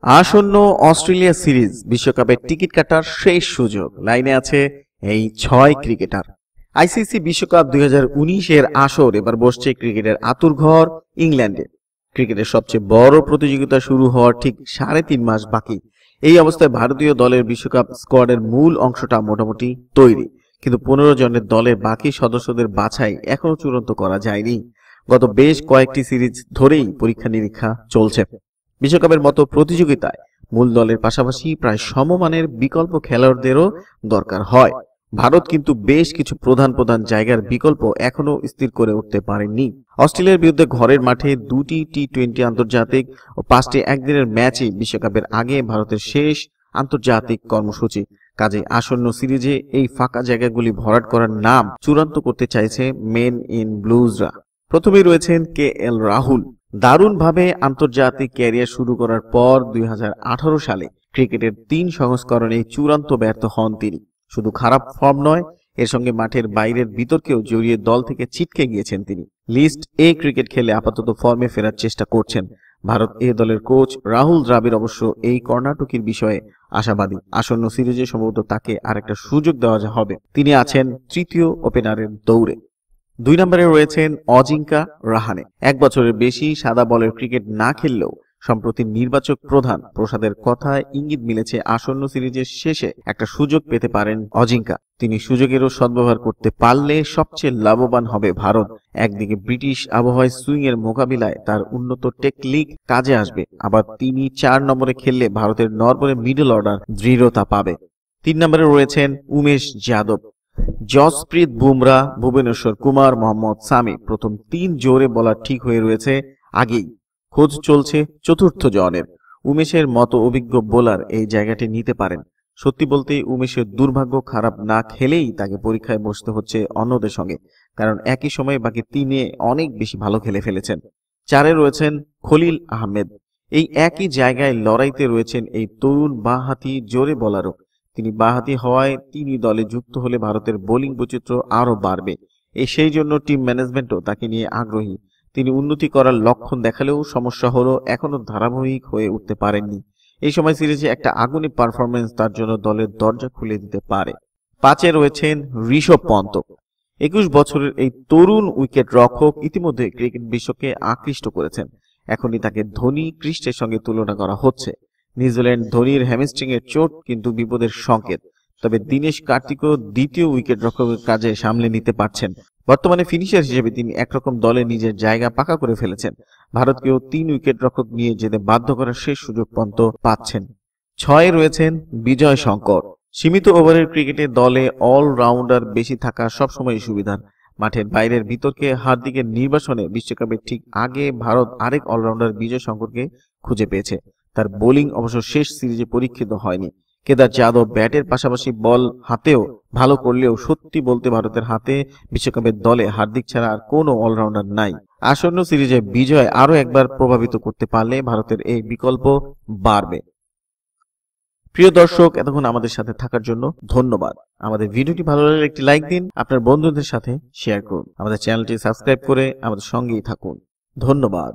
আসন্ন Australia series বিশ্বকাপের ticket কাটার শেষ সুযোগ। লাইনে আছে এই 6 ক্রিকেটার। আইসিসি বিশ্বকাপ 2019-এর আসর এবার বসছে ক্রিকেটের আতুরঘর ইংল্যান্ডে। ক্রিকেটের সবচেয়ে বড় প্রতিযোগিতা শুরু হওয়ার ঠিক 3.5 মাস বাকি। এই অবস্থায় ভারতীয় দলের বিশ্বকাপ স্কোয়াডের মূল অংশটা মোটামুটি তৈরি, কিন্তু 15 জনের দলের বাকি সদস্যদের বাছাই এখনো চূড়ান্ত করা যায়নি। গত বেশ কয়েকটি সিরিজ ধরেই পরীক্ষা নিরীক্ষা চলছে। বিশ্বকাপের মতো প্রতিযোগিতায় মূল দলের পাশাপাশি প্রায় সমমানের বিকল্প খেলোয়াড়দেরও দরকার হয়। ভারত কিন্তু বেশ কিছু প্রধান জায়গার বিকল্প এখনো স্থির করে উঠতে পারেননি। অস্ট্রেলিয়ার বিরুদ্ধে ঘরের মাঠে 2টি টি-20 আন্তর্জাতিক ও 5টি একদিনের ম্যাচই বিশ্বকাপের আগে ভারতের শেষ আন্তর্জাতিক কর্মসূচি। কাজে আসন্ন সিরিজে এই ফাঁকা জায়গাগুলি ভরাট করার নাম চূড়ান্ত করতে চাইছে মেন ইন ব্লুজরা। প্রথমেই রয়েছেন KL রাহুল। দারুণভাবে আন্তর্জাতিক ক্যারিয়ার শুরু করার পর 2018 সালে ক্রিকেটের 3 সংস্করণে চূড়ান্ত ব্যর্থ হন তিনি। শুধু খারাপ ফর্ম নয়, এর সঙ্গে মাঠের বাইরের বিতর্কেও জড়িয়ে দল থেকে ছিটকে গিয়েছেন তিনি। লিস্ট এ ক্রিকেট খেলে আপাতত ফর্মে ফেরার চেষ্টা করছেন। ভারত এ দলের কোচ রাহুল দ্রাবিড় অবশ্য এই কর্ণাটকির বিষয়ে আশাবাদী। আসন্ন সিরিজে সম্ভবত তাকে আরেকটা সুযোগ দেওয়া হবে। তিনি আছেন তৃতীয় ওপেনারের দৌড়ে। 2 নম্বরে রয়েছেন অজিঙ্কা রাহানে। 1 বছরের বেশি সাদা বলের ক্রিকেট না খেললেও সম্প্রতি নির্বাচক প্রধান প্রসাদের কথায় ইঙ্গিত মিলেছে আসন্ন সিরিজের শেষে একটা সুযোগ পেতে পারেন অজিঙ্কা। তিনি সুযোগেরও সদ্ব্যবহার করতে পারলে সবচেয়ে লাভবান হবে ভারত। একদিকে ব্রিটিশ আবহাওয়ায় সুইং এর মোকাবিলায় তার উন্নত টেকনিক কাজে আসবে, আবার তিনি 4 নম্বরে খেললে ভারতের নরবরে মিডল অর্ডার দৃঢ়তা পাবে। 3 নম্বরে রয়েছেন উমেশ যাদব। জসপ্রীত বুমরা, ভুবনেশ্বর কুমার, মোহাম্মদ সামি প্রথম 3 জোরে বলার ঠিক হয়ে রয়েছে আগেই। খোঁজ চলছে চতুর্থ জনের। উমেশের মতো অভিজ্ঞ বোলার এই জায়গাটি নিতে পারেন। সত্যি বলতে উমেশের দুর্ভাগ্য খারাপ না খেলেই তাকে পরীক্ষায় বসতে হচ্ছে অন্যদের সঙ্গে, কারণ একই সময়ে বাকি 3-এ অনেক বেশি ভালো খেলে ফেলেছেন। 4-এ রয়েছেন খলিল আহমেদ। এই একই জায়গায় লড়াইতে রয়েছেন এই তরুণ বাঁহাতি জোরে বলারও। তিনি বাঁহাতি হওয়ায় তিনি দলে যুক্ত হলে ভারতের বোলিং বৈচিত্র্য আরও বাড়বে। সেই জন্য টিম ম্যানেজমেন্টও তাকে নিয়ে আগ্রহী। তিনি উন্নতি করার লক্ষণ দেখালেও সমস্যা হলো এখনো ধারাবাহিক হয়ে উঠতে পারেননি। এই সময় সিরিজে একটা আগুনি পারফরমেন্স তার জন্য দলের দরজা খুলে দিতে পারে। 5-এ রয়েছেন ঋষভ পন্ত। 21 বছরের এই তরুণ উইকেট রক্ষক ইতিমধ্যে ক্রিকেট বিশ্বকে আকৃষ্ট করেছেন। এখনই তাকে ধোনি ক্রিস্টের সঙ্গে তুলনা করা হচ্ছে। নিউজিল্যান্ড ধোনির হ্যামস্ট্রিং এর চোট কিন্তু বিপদের সংকেত। তবে দীনেশ কার্তিকও দ্বিতীয় উইকেট রক্ষকের কাজে সামলে নিতে পারছেন। বর্তমানে ফিনিশার হিসেবে তিনি একরকম দলে নিজের জায়গা পাকা করে ফেলেছেন। ভারতকেও 3 উইকেট রক্ষক নিয়ে যেতে বাধ্য করার শেষ সুযোগ পন্ত পাচ্ছেন। 6-এ রয়েছেন বিজয় শঙ্কর। সীমিত ওভারের ক্রিকেটে দলে অলরাউন্ডার বেশি থাকা সবসময় সুবিধার। মাঠের বাইরের বিতর্কে হার্দিকের নির্বাসনে বিশ্বকাপের ঠিক আগে ভারত আরেক অলরাউন্ডার বিজয় শঙ্করকে খুঁজে পেয়েছে। তার বোলিং অবশ্য শেষ সিরিজে পরীক্ষিত হয়নি। কেদার যাদব ব্যাটের পাশাপাশি বল হাতেও ভালো করলেও সত্যি বলতে ভারতের হাতে বিশ্বকাপের দলে হার্দিক ছাড়া আর কোনো অলরাউন্ডার নাই। আসন্ন সিরিজে বিজয় আরও একবার প্রভাবিত করতে পারলে ভারতের এই বিকল্প বাড়বে। প্রিয় দর্শক, এতক্ষণ আমাদের সাথে থাকার জন্য ধন্যবাদ। আমাদের ভিডিওটি ভালো লাগলে একটি লাইক দিন, আপনার বন্ধুদের সাথে শেয়ার করুন। আমাদের চ্যানেলটি সাবস্ক্রাইব করে আমাদের সঙ্গেই থাকুন। ধন্যবাদ।